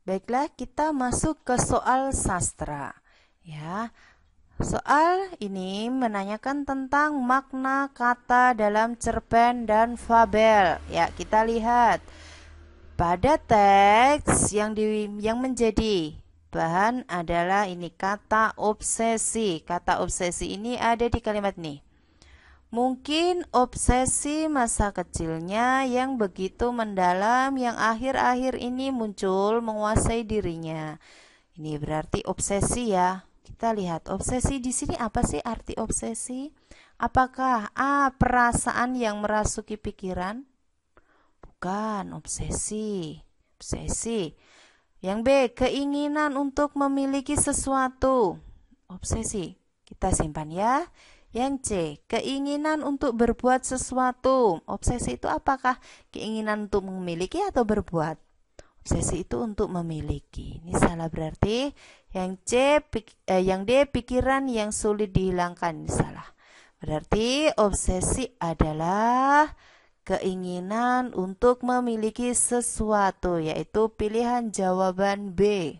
Baiklah, kita masuk ke soal sastra. Ya, soal ini menanyakan tentang makna kata dalam cerpen dan fabel. Ya, kita lihat pada teks yang menjadi bahan adalah ini kata obsesi. Kata obsesi ini ada di kalimat nih. Mungkin obsesi masa kecilnya yang begitu mendalam yang akhir-akhir ini muncul menguasai dirinya. Ini berarti obsesi ya. Kita lihat obsesi di sini apa sih arti obsesi? Apakah A. Perasaan yang merasuki pikiran? Bukan, obsesi. Obsesi. Yang B. Keinginan untuk memiliki sesuatu. Obsesi. Kita simpan ya. Yang C. Keinginan untuk berbuat sesuatu. Obsesi itu apakah keinginan untuk memiliki atau berbuat? Obsesi itu untuk memiliki. Ini salah berarti. Yang D pikiran yang sulit dihilangkan. Ini salah. Berarti obsesi adalah keinginan untuk memiliki sesuatu, yaitu pilihan jawaban B.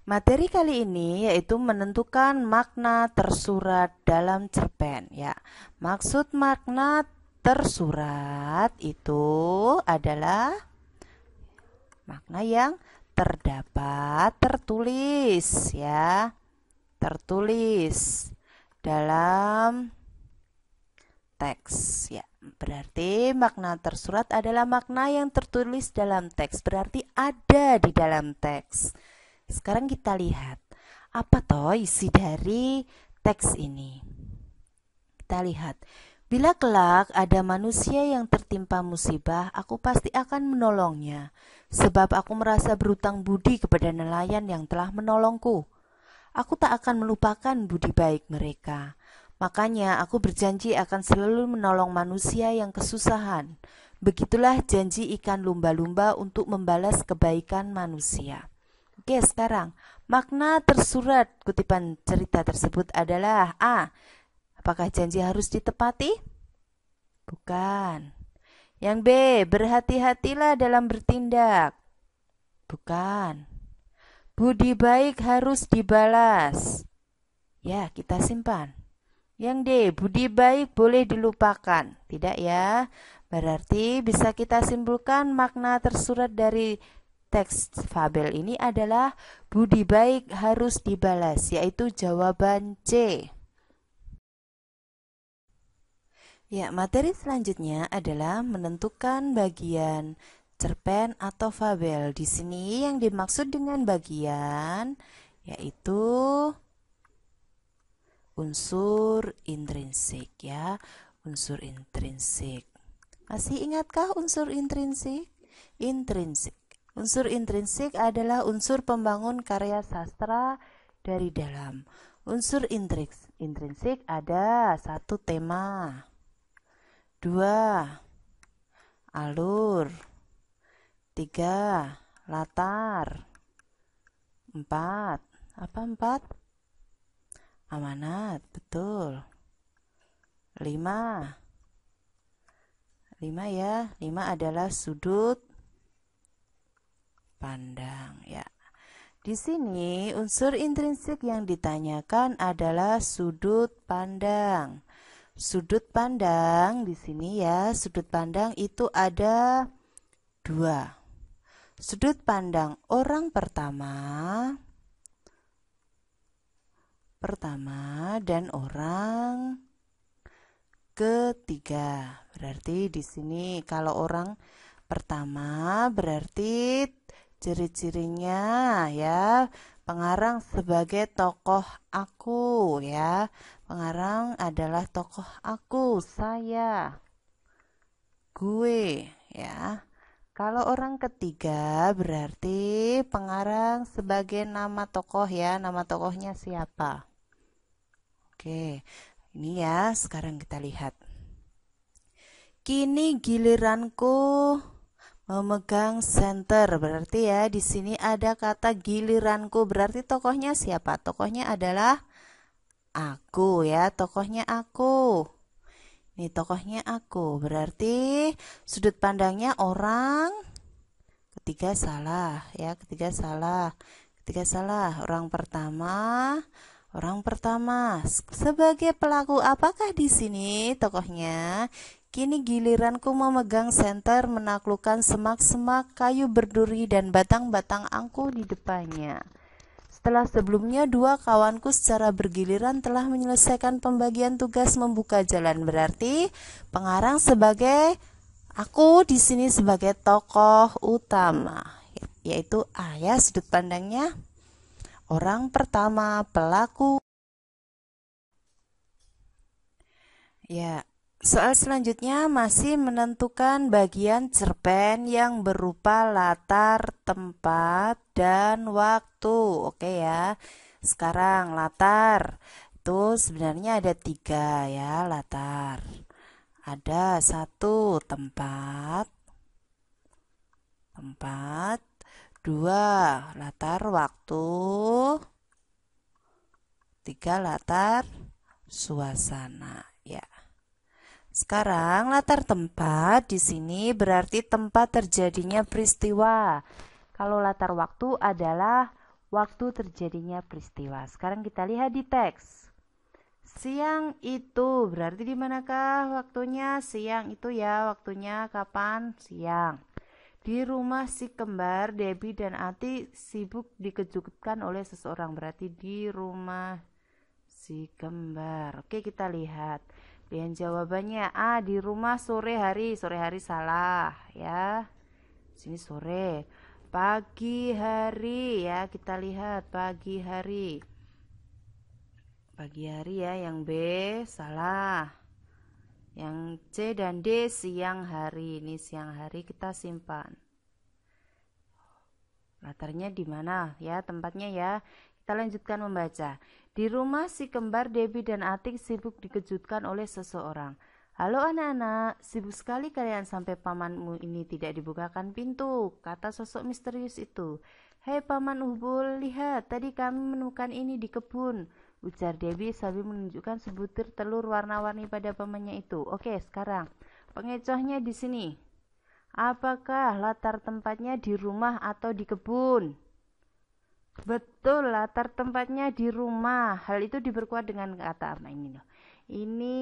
Materi kali ini yaitu menentukan makna tersurat dalam cerpen ya. Maksud makna tersurat itu adalah makna yang terdapat tertulis ya. Tertulis dalam teks ya. Berarti makna tersurat adalah makna yang tertulis dalam teks. Berarti ada di dalam teks. Sekarang kita lihat apa toh isi dari teks ini. Kita lihat, bila kelak ada manusia yang tertimpa musibah, aku pasti akan menolongnya, sebab aku merasa berutang budi kepada nelayan yang telah menolongku. Aku tak akan melupakan budi baik mereka. Makanya aku berjanji akan selalu menolong manusia yang kesusahan. Begitulah janji ikan lumba-lumba untuk membalas kebaikan manusia. Oke, sekarang makna tersurat kutipan cerita tersebut adalah A. Apakah janji harus ditepati? Bukan. Yang B. Berhati-hatilah dalam bertindak. Bukan. Budi baik harus dibalas. Ya, kita simpan. Yang D. Budi baik boleh dilupakan. Tidak ya. Berarti bisa kita simpulkan makna tersurat dari teks fabel ini adalah budi baik harus dibalas, yaitu jawaban C. Ya, materi selanjutnya adalah menentukan bagian cerpen atau fabel. Di sini yang dimaksud dengan bagian yaitu unsur intrinsik ya, unsur intrinsik. Masih ingatkah unsur intrinsik? Intrinsik. Unsur intrinsik adalah unsur pembangun karya sastra dari dalam. Unsur intrinsik ada 1. Tema, 2. Alur, 3. Latar, 4. Apa 4? Amanat, betul. 5 ya, 5 adalah sudut pandang ya. Di sini unsur intrinsik yang ditanyakan adalah sudut pandang. Sudut pandang di sini ya, sudut pandang itu ada 2. Sudut pandang orang pertama dan orang ketiga. Berarti di sini kalau orang pertama berarti ciri-cirinya ya, pengarang sebagai tokoh aku ya. Pengarang adalah tokoh aku, saya, gue ya. Kalau orang ketiga berarti pengarang sebagai nama tokoh ya. Nama tokohnya siapa? Oke, ini ya sekarang kita lihat. Kini giliranku memegang senter. Berarti ya di sini ada kata giliranku. Berarti tokohnya siapa? Tokohnya adalah aku ya. Tokohnya aku. Ini tokohnya aku, berarti sudut pandangnya orang. Ketiga salah, ya. Ketiga salah. Orang pertama sebagai pelaku. Apakah di sini tokohnya? Kini giliranku memegang senter, menaklukkan semak-semak, kayu berduri dan batang-batang angkuh di depannya. Setelah sebelumnya dua kawanku secara bergiliran telah menyelesaikan pembagian tugas membuka jalan. Berarti pengarang sebagai aku di sini sebagai tokoh utama, yaitu ayah. Sudut pandangnya orang pertama, pelaku. Ya, soal selanjutnya masih menentukan bagian cerpen yang berupa latar, tempat, dan waktu. Oke ya. Sekarang latar itu sebenarnya ada 3 ya, latar. Ada 1 tempat, 2 latar waktu, 3 latar suasana. Ya. Sekarang latar tempat di sini berarti tempat terjadinya peristiwa. Kalau latar waktu adalah waktu terjadinya peristiwa. Sekarang kita lihat di teks. Siang itu berarti di manakah waktunya? Siang itu ya, waktunya kapan? Siang. Di rumah si kembar, Debbie dan Ati sibuk dikejutkan oleh seseorang. Berarti di rumah si kembar. Oke, kita lihat. Pilihan jawabannya A, di rumah sore hari. Sore hari salah ya. Sini sore. Pagi hari ya, kita lihat pagi hari. Pagi hari ya, yang B salah. Yang C dan D siang hari. Ini siang hari kita simpan. Latarnya di mana ya, tempatnya ya. Kita lanjutkan membaca. Di rumah si kembar, Debbie dan Atik sibuk dikejutkan oleh seseorang. Halo anak-anak, sibuk sekali kalian sampai pamanmu ini tidak dibukakan pintu, kata sosok misterius itu. Hei paman Uhbul, lihat, tadi kami menemukan ini di kebun, ujar Debbie sambil menunjukkan sebutir telur warna-warni pada pamannya itu. Oke, sekarang pengecohnya di sini. Apakah latar tempatnya di rumah atau di kebun? Betul, latar tempatnya di rumah. Hal itu diperkuat dengan kata apa ini loh. Ini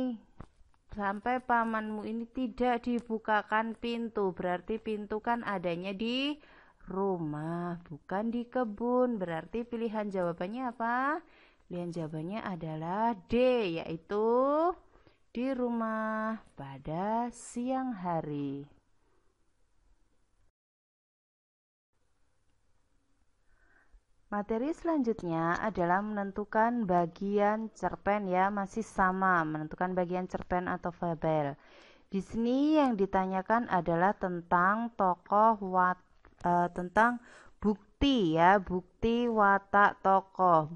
sampai pamanmu ini tidak dibukakan pintu. Berarti pintu kan adanya di rumah, bukan di kebun. Berarti pilihan jawabannya apa? Pilihan jawabannya adalah D, yaitu di rumah pada siang hari. Materi selanjutnya adalah menentukan bagian cerpen ya, masih sama, menentukan bagian cerpen atau fabel. Di sini yang ditanyakan adalah tentang tentang bukti ya, bukti watak tokoh,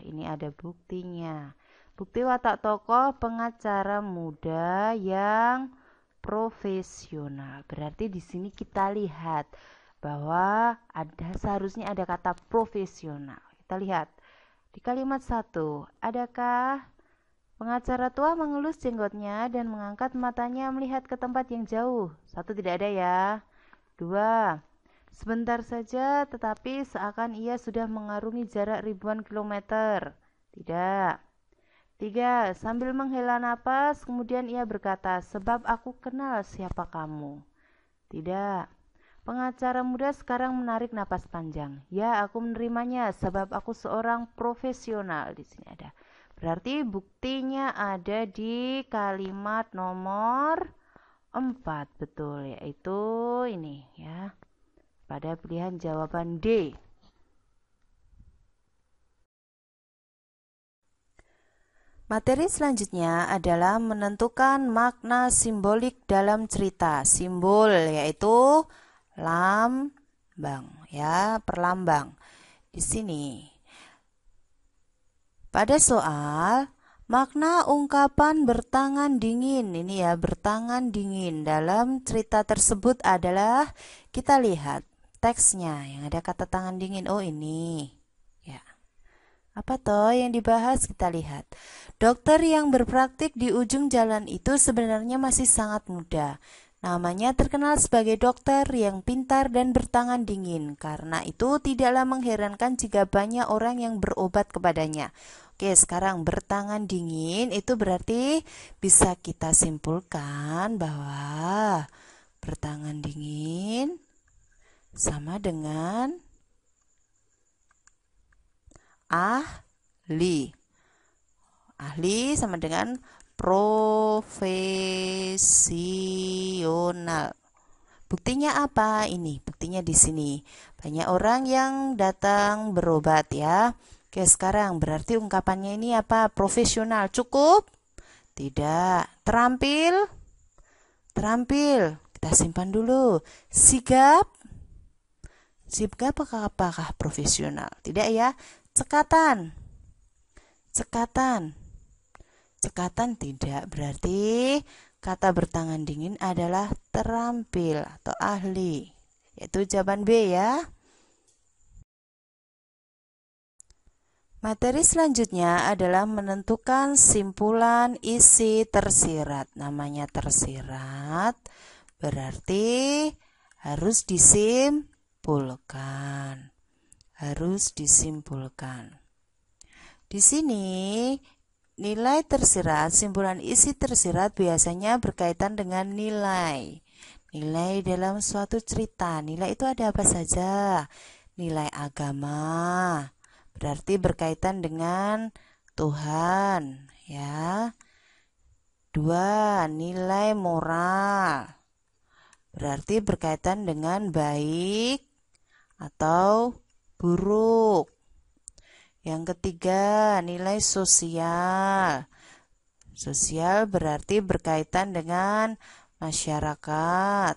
Ini ada buktinya. Bukti watak tokoh pengacara muda yang profesional. Berarti di sini kita lihat bahwa seharusnya ada kata profesional. Kita lihat di kalimat 1, adakah pengacara tua mengelus jenggotnya dan mengangkat matanya melihat ke tempat yang jauh? 1, tidak ada ya. 2, sebentar saja tetapi seakan ia sudah mengarungi jarak ribuan kilometer. Tidak. 3, sambil menghela napas kemudian ia berkata, sebab aku kenal siapa kamu. Tidak. Pengacara muda sekarang menarik napas panjang. Ya, aku menerimanya sebab aku seorang profesional. Di sini ada. Berarti buktinya ada di kalimat nomor 4. Betul, yaitu ini ya. Pada pilihan jawaban D. Materi selanjutnya adalah menentukan makna simbolik dalam cerita. Simbol yaitu lambang ya, perlambang. Di sini pada soal makna ungkapan bertangan dingin, ini ya, bertangan dingin dalam cerita tersebut adalah, kita lihat teksnya yang ada kata tangan dingin. Oh, ini ya. Apa toh yang dibahas? Kita lihat. Dokter yang berpraktik di ujung jalan itu sebenarnya masih sangat muda. Namanya terkenal sebagai dokter yang pintar dan bertangan dingin. Karena itu tidaklah mengherankan jika banyak orang yang berobat kepadanya. Oke, sekarang bertangan dingin itu berarti bisa kita simpulkan bahwa bertangan dingin sama dengan ahli. Ahli sama dengan profesional. Buktinya apa? Ini buktinya di sini. Banyak orang yang datang berobat ya. Oke, sekarang berarti ungkapannya ini apa? Profesional cukup? Tidak. Terampil? Terampil. Kita simpan dulu. Sigap? Sigap apakah profesional? Tidak ya. Cekatan? Cekatan? Cekatan tidak, berarti kata bertangan dingin adalah terampil atau ahli. Yaitu jawaban B ya. Materi selanjutnya adalah menentukan simpulan isi tersirat. Namanya tersirat berarti harus disimpulkan. Harus disimpulkan. Di sini nilai tersirat, simpulan isi tersirat biasanya berkaitan dengan nilai. Nilai dalam suatu cerita. Nilai itu ada apa saja? Nilai agama. Berarti berkaitan dengan Tuhan, ya. 2. Nilai moral. Berarti berkaitan dengan baik atau buruk. Yang ketiga, nilai sosial. Sosial berarti berkaitan dengan masyarakat.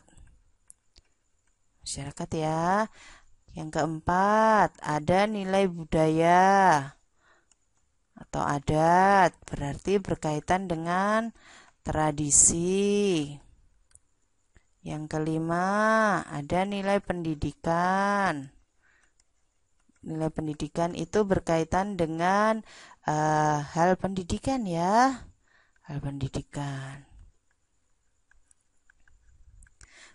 Masyarakat ya. Yang keempat, ada nilai budaya atau adat. Berarti berkaitan dengan tradisi. Yang kelima, ada nilai pendidikan. Nilai pendidikan itu berkaitan dengan hal pendidikan ya. Hal pendidikan.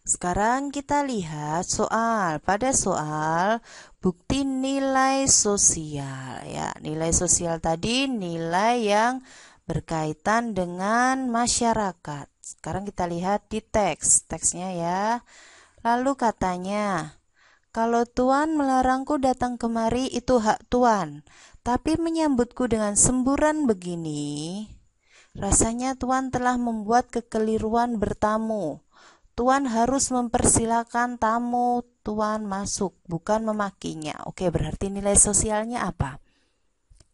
Sekarang kita lihat soal. Pada soal bukti nilai sosial ya. Nilai sosial tadi nilai yang berkaitan dengan masyarakat. Sekarang kita lihat di teks. Teksnya ya. Lalu katanya, kalau Tuan melarangku datang kemari itu hak Tuan, tapi menyambutku dengan semburan begini, rasanya Tuan telah membuat kekeliruan bertamu. Tuan harus mempersilakan tamu Tuan masuk, bukan memakinya. Oke, berarti nilai sosialnya apa?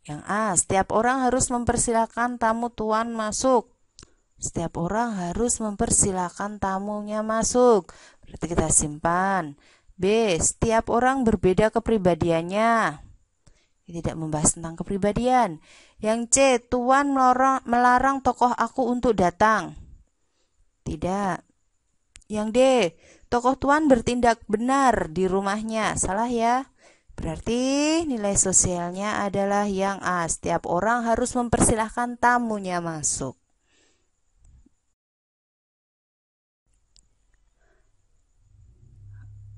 Yang A, setiap orang harus mempersilakan tamu Tuan masuk. Setiap orang harus mempersilakan tamunya masuk. Berarti kita simpan. B. Setiap orang berbeda kepribadiannya. Ini tidak membahas tentang kepribadian. Yang C. Tuan melarang tokoh aku untuk datang. Tidak. Yang D. Tokoh Tuan bertindak benar di rumahnya. Salah ya. Berarti nilai sosialnya adalah yang A. Setiap orang harus mempersilahkan tamunya masuk.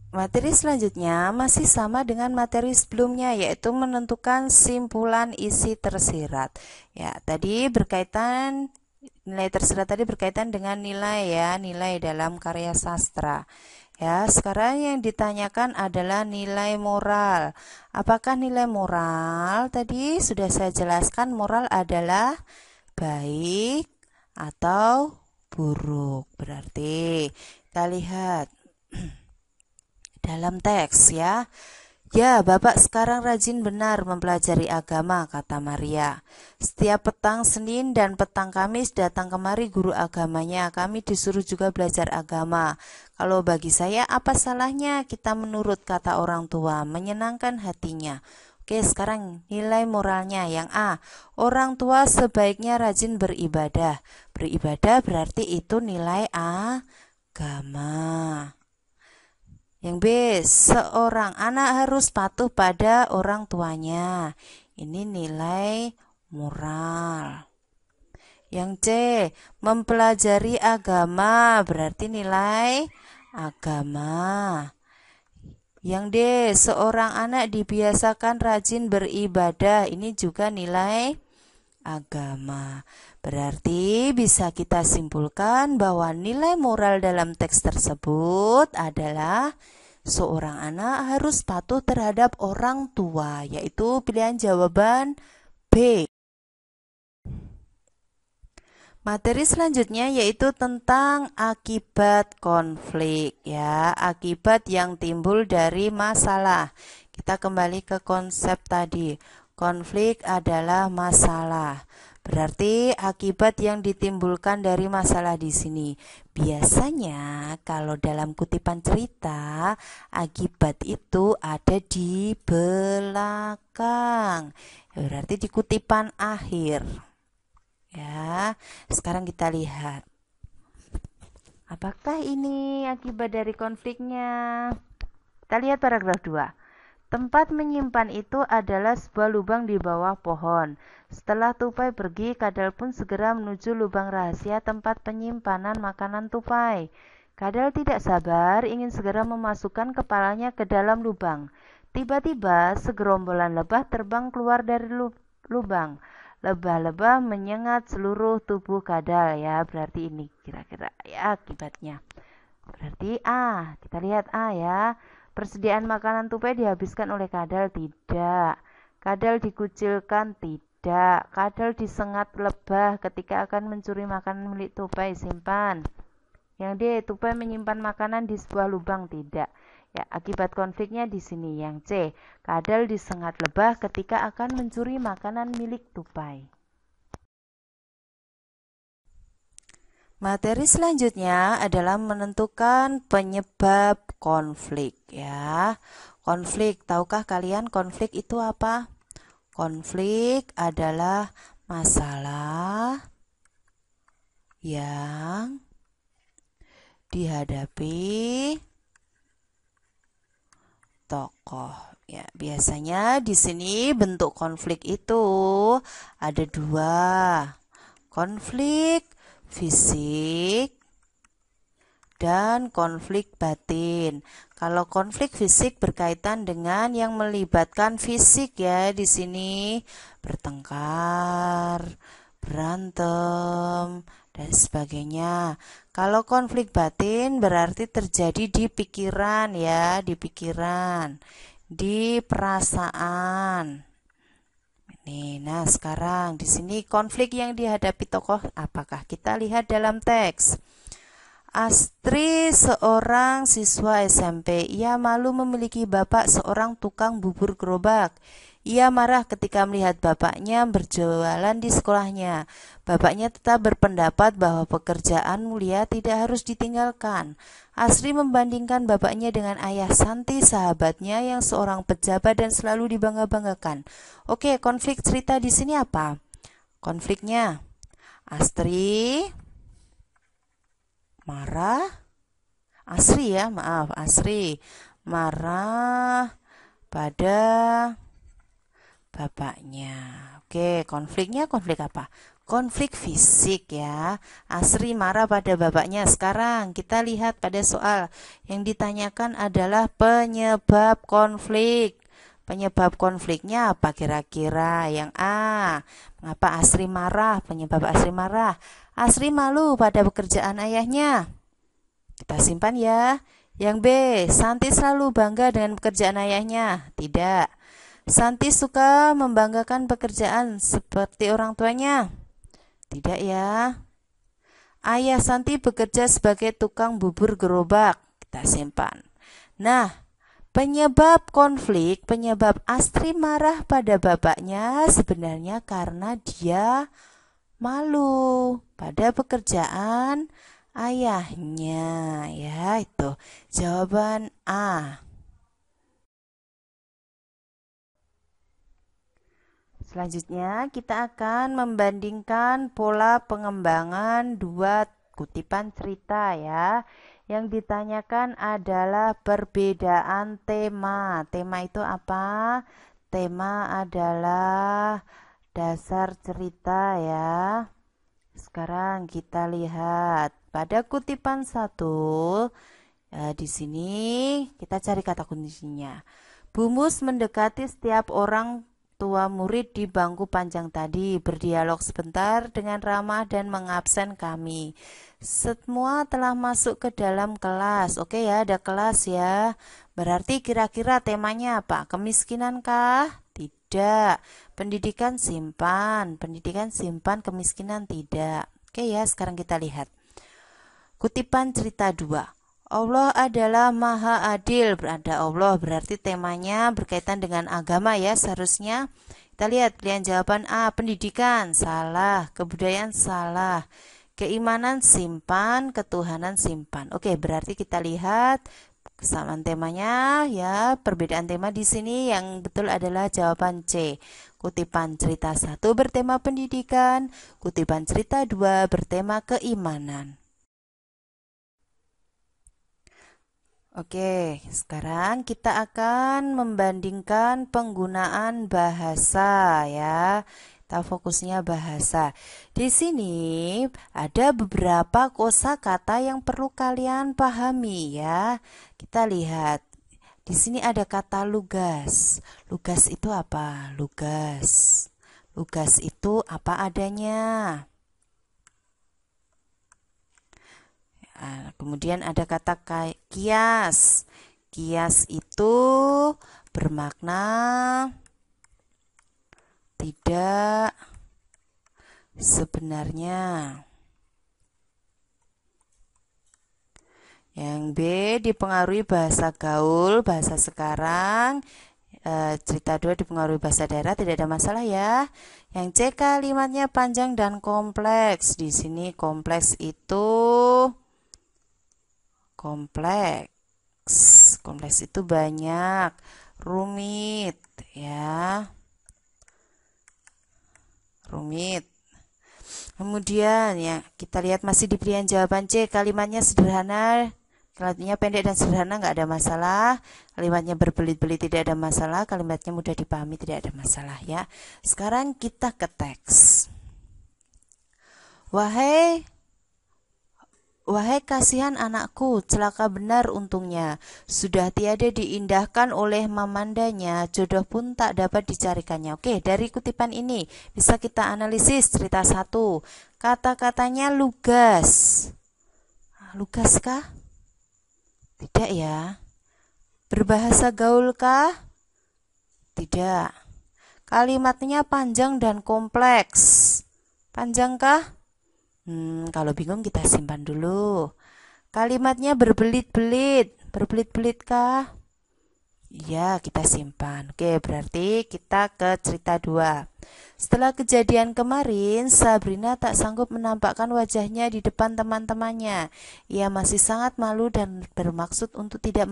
Materi selanjutnya masih sama dengan materi sebelumnya, yaitu menentukan simpulan isi tersirat. Ya, tadi berkaitan nilai tersirat tadi berkaitan dengan nilai ya, nilai dalam karya sastra. Ya, sekarang yang ditanyakan adalah nilai moral. Apakah nilai moral? Tadi sudah saya jelaskan, moral adalah baik atau buruk. Berarti kita lihat dalam teks ya. Ya, Bapak sekarang rajin benar mempelajari agama, kata Maria. Setiap petang Senin dan petang Kamis datang kemari guru agamanya. Kami disuruh juga belajar agama. Kalau bagi saya, apa salahnya kita menurut kata orang tua, menyenangkan hatinya. Oke, sekarang nilai moralnya yang A. Orang tua sebaiknya rajin beribadah. Beribadah berarti itu nilai agama. Yang B, seorang anak harus patuh pada orang tuanya. Ini nilai moral. Yang C, mempelajari agama, berarti nilai agama. Yang D, seorang anak dibiasakan rajin beribadah, ini juga nilai agama. Berarti bisa kita simpulkan bahwa nilai moral dalam teks tersebut adalah seorang anak harus patuh terhadap orang tua, yaitu pilihan jawaban B. Materi selanjutnya yaitu tentang akibat konflik, ya, akibat yang timbul dari masalah. Kita kembali ke konsep tadi. Konflik adalah masalah. Berarti akibat yang ditimbulkan dari masalah di sini. Biasanya kalau dalam kutipan cerita, akibat itu ada di belakang. Berarti di kutipan akhir. Ya, sekarang kita lihat. Apakah ini akibat dari konfliknya? Kita lihat paragraf 2. Tempat menyimpan itu adalah sebuah lubang di bawah pohon. Setelah tupai pergi, Kadal pun segera menuju lubang rahasia tempat penyimpanan makanan tupai. Kadal tidak sabar, ingin segera memasukkan kepalanya ke dalam lubang. Tiba-tiba, segerombolan lebah terbang keluar dari lubang. Lebah-lebah menyengat seluruh tubuh Kadal, ya, berarti ini kira-kira ya akibatnya. Berarti A, kita lihat A ya. Persediaan makanan tupai dihabiskan oleh Kadal, tidak. Kadal dikucilkan, tidak. Kadal disengat lebah ketika akan mencuri makanan milik tupai, simpan. Yang D, tupai menyimpan makanan di sebuah lubang, tidak. Ya, akibat konfliknya di sini. Yang C, Kadal disengat lebah ketika akan mencuri makanan milik tupai. Materi selanjutnya adalah menentukan penyebab konflik, ya. Konflik, tahukah kalian konflik itu apa? Konflik adalah masalah yang dihadapi tokoh. Ya, biasanya di sini bentuk konflik itu ada dua. Konflik fisik dan konflik batin. Kalau konflik fisik berkaitan dengan yang melibatkan fisik, ya, di sini bertengkar, berantem, dan sebagainya. Kalau konflik batin berarti terjadi di pikiran, ya, di pikiran, di perasaan. Nah, sekarang di sini konflik yang dihadapi tokoh apakah? Kita lihat dalam teks. Astri seorang siswa SMP. Ia malu memiliki bapak seorang tukang bubur gerobak. Ia marah ketika melihat bapaknya berjualan di sekolahnya. Bapaknya tetap berpendapat bahwa pekerjaan mulia tidak harus ditinggalkan. Astri membandingkan bapaknya dengan ayah Santi, sahabatnya yang seorang pejabat dan selalu dibangga-banggakan. Oke, konflik cerita di sini apa? Konfliknya, Astri marah. Asri marah pada bapaknya. Oke, konfliknya konflik apa? Konflik fisik, ya. Asri marah pada bapaknya. Sekarang kita lihat pada soal yang ditanyakan adalah penyebab konflik. Penyebab konfliknya apa kira-kira? Yang A, mengapa Asri marah? Penyebab Asri marah. Asri malu pada pekerjaan ayahnya. Kita simpan ya. Yang B, Santi selalu bangga dengan pekerjaan ayahnya. Tidak. Santi suka membanggakan pekerjaan seperti orang tuanya. Tidak ya. Ayah Santi bekerja sebagai tukang bubur gerobak. Kita simpan. Nah, penyebab konflik, penyebab Astri marah pada bapaknya sebenarnya karena dia malu pada pekerjaan ayahnya, ya, itu jawaban A. Selanjutnya kita akan membandingkan pola pengembangan dua kutipan cerita, ya. Yang ditanyakan adalah perbedaan tema. Tema itu apa? tema adalah dasar cerita ya. Sekarang kita lihat pada kutipan 1. Di sini kita cari kata kuncinya. Bumus mendekati setiap orang tua murid di bangku panjang tadi, berdialog sebentar dengan ramah dan mengabsen kami. Semua telah masuk ke dalam kelas. Oke ya, ada kelas ya. Berarti kira-kira temanya apa? Kemiskinan kah? Tidak. Pendidikan simpan. Pendidikan simpan, kemiskinan tidak. Oke ya, sekarang kita lihat. Kutipan cerita 2. Allah adalah Maha Adil. Berada Allah berarti temanya berkaitan dengan agama ya seharusnya. Kita lihat pilihan jawaban A. Pendidikan salah, kebudayaan salah, keimanan simpan, ketuhanan simpan. Oke, berarti kita lihat kesamaan temanya ya. Perbedaan tema di sini yang betul adalah jawaban C. Kutipan cerita 1 bertema pendidikan, kutipan cerita 2 bertema keimanan. Oke, sekarang kita akan membandingkan penggunaan bahasa ya. Kita fokusnya bahasa. Di sini ada beberapa kosakata yang perlu kalian pahami ya. Kita lihat. Di sini ada kata lugas. Lugas itu apa? Lugas. Lugas itu apa adanya. Kemudian ada kata kias. Kias itu bermakna tidak sebenarnya. Yang B dipengaruhi bahasa gaul, bahasa sekarang. Cerita 2 dipengaruhi bahasa daerah, tidak ada masalah ya. Yang C kalimatnya panjang dan kompleks. Di sini kompleks itu kompleks itu banyak, rumit ya, rumit. Kemudian ya kita lihat masih di pilihan jawaban C, kalimatnya sederhana, kalimatnya pendek dan sederhana, nggak ada masalah. Kalimatnya berbelit-belit tidak ada masalah, kalimatnya mudah dipahami tidak ada masalah ya. Sekarang kita ke teks. Wahai kasihan anakku, celaka benar untungnya. Sudah tiada diindahkan oleh mamandanya, jodoh pun tak dapat dicarikannya. Oke, dari kutipan ini bisa kita analisis cerita 1. Kata-katanya lugas. Lugas kah? Tidak ya. Berbahasa gaul kah? Tidak. Kalimatnya panjang dan kompleks. Panjang kah? Kalau bingung kita simpan dulu. Kalimatnya berbelit-belit. Berbelit-belit kah? Iya, kita simpan. Oke, berarti kita ke cerita 2. Setelah kejadian kemarin, Sabrina tak sanggup menampakkan wajahnya di depan teman-temannya. Ia masih sangat malu dan bermaksud untuk tidak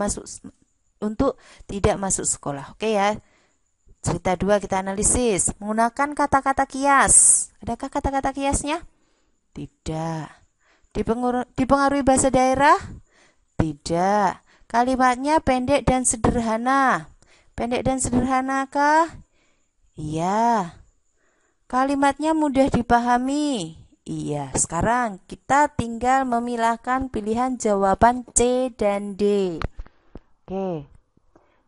masuk sekolah. Oke ya. Cerita 2 kita analisis. Menggunakan kata-kata kias. Adakah kata-kata kiasnya? Tidak. Dipengaruhi bahasa daerah? Tidak. Kalimatnya pendek dan sederhana. Pendek dan sederhana kah? Iya. Kalimatnya mudah dipahami? Iya. Sekarang kita tinggal memilahkan pilihan jawaban C dan D. Oke.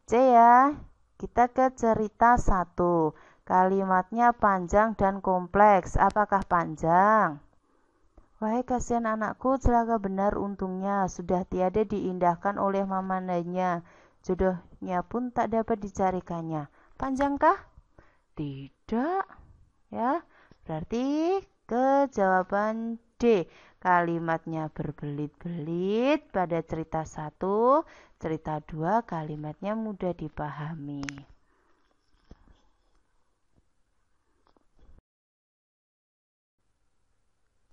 C ya. Kita ke cerita 1. Kalimatnya panjang dan kompleks. Apakah panjang? Wahai kasihan anakku, celaka benar untungnya, sudah tiada diindahkan oleh mamandanya, jodohnya pun tak dapat dicarikannya. Panjangkah? Tidak. Ya, berarti ke jawaban D. Kalimatnya berbelit-belit pada cerita 1, cerita 2 kalimatnya mudah dipahami.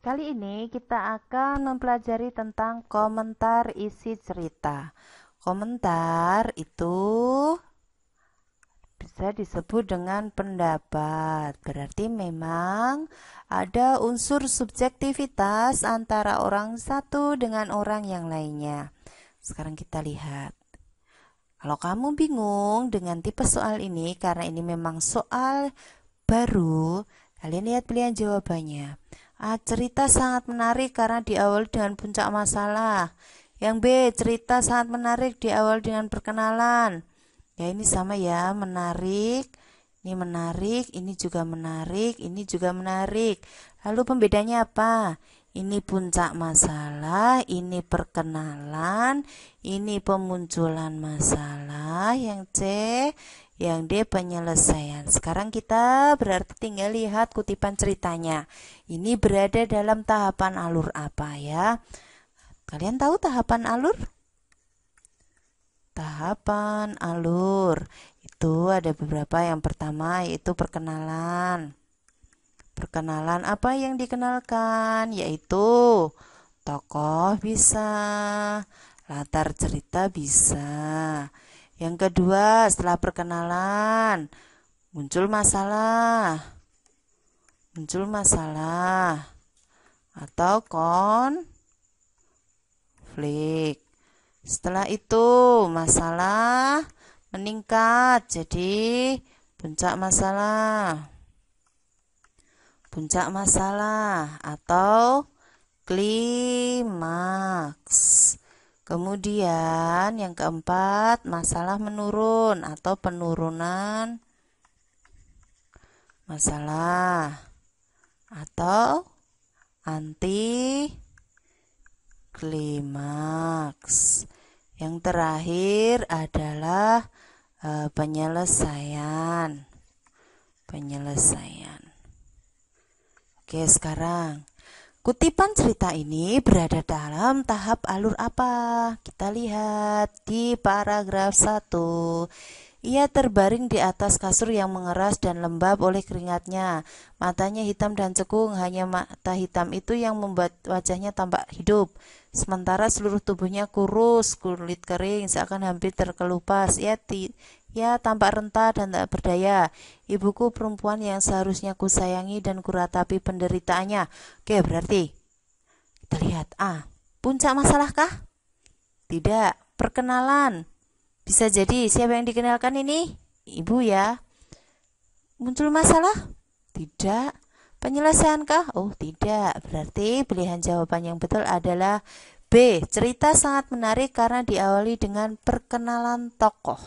Kali ini kita akan mempelajari tentang komentar isi cerita. Komentar itu bisa disebut dengan pendapat. Berarti memang ada unsur subjektivitas antara orang satu dengan orang yang lainnya. Sekarang kita lihat. Kalau kamu bingung dengan tipe soal ini karena ini memang soal baru, kalian lihat pilihan jawabannya. A. Cerita sangat menarik karena diawali dengan puncak masalah. Yang B. Cerita sangat menarik diawali dengan perkenalan. Ya, ini sama ya, menarik. Ini menarik, ini juga menarik, ini juga menarik. Lalu pembedanya apa? Ini puncak masalah, ini perkenalan, ini pemunculan masalah. Yang C, yang D penyelesaian. Sekarang kita berarti tinggal lihat kutipan ceritanya. Ini berada dalam tahapan alur apa ya? Kalian tahu tahapan alur? Tahapan alur itu ada beberapa. Yang pertama yaitu perkenalan. Perkenalan apa yang dikenalkan? Yaitu tokoh bisa, latar cerita bisa. Yang kedua, setelah perkenalan muncul masalah. Muncul masalah atau konflik. Setelah itu masalah meningkat jadi puncak masalah. Puncak masalah atau klimaks. Kemudian yang keempat, masalah menurun atau penurunan masalah atau anti klimaks. Yang terakhir adalah penyelesaian. Oke, sekarang kutipan cerita ini berada dalam tahap alur apa? Kita lihat di paragraf 1. Ia terbaring di atas kasur yang mengeras dan lembab oleh keringatnya. Matanya hitam dan cekung, hanya mata hitam itu yang membuat wajahnya tampak hidup. Sementara seluruh tubuhnya kurus, kulit kering, seakan hampir terkelupas. Ia tampak renta dan tak berdaya. Ibuku perempuan yang seharusnya kusayangi dan kuratapi penderitaannya. Oke, berarti kita lihat A. Puncak masalahkah? Tidak. Perkenalan. Bisa jadi siapa yang dikenalkan ini? Ibu ya. Muncul masalah? Tidak. Penyelesaiankah? Oh, tidak. Berarti pilihan jawaban yang betul adalah B. Cerita sangat menarik karena diawali dengan perkenalan tokoh.